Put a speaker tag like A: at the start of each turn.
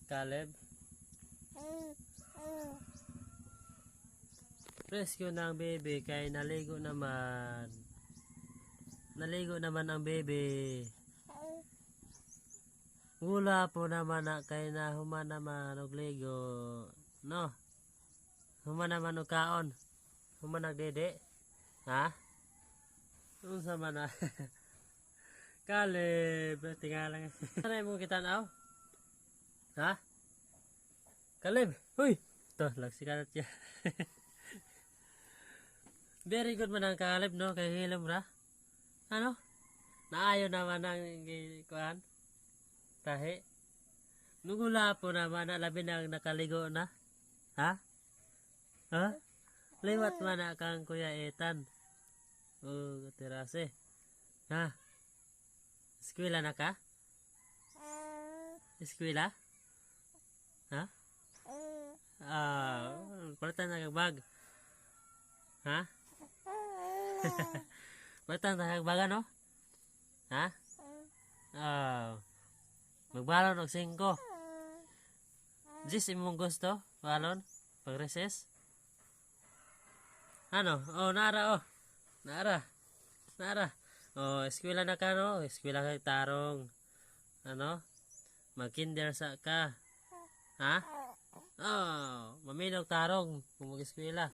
A: Caleb? Rescue ng baby kay naligo naman. Naligo naman ang baby. Wala po naman na kay na human naman og ligo. No? Human naman og kaon. Human nagdede. Ha? Unsa man na? Caleb, tingala nga. Ano mo kita na? Ha? Caleb, huy! Ito, lagsikanat siya. Very good man ang Caleb, no? Kay hilom ra. Ano? Naayo naman ang kuhan. Tahi. Nugula po naman na labi na nakaligo na. Ha? Ha? Liwat man na kang Kuya Ethan. Tirase. Ha? Eskwela na ka? Eskwela? Ha? Palitan na kag bag. Ha? Palitan na kag bag ano? Ha? Magbalon og 5. Jis imong gusto? Balon? Pag-recess? Ano? Nara. Nara. Eskwela na ka, no? Eskwela kay tarong. Ano? Mag-kinder sa ka. Ha? Mamilog tarong kung mag-eskwela.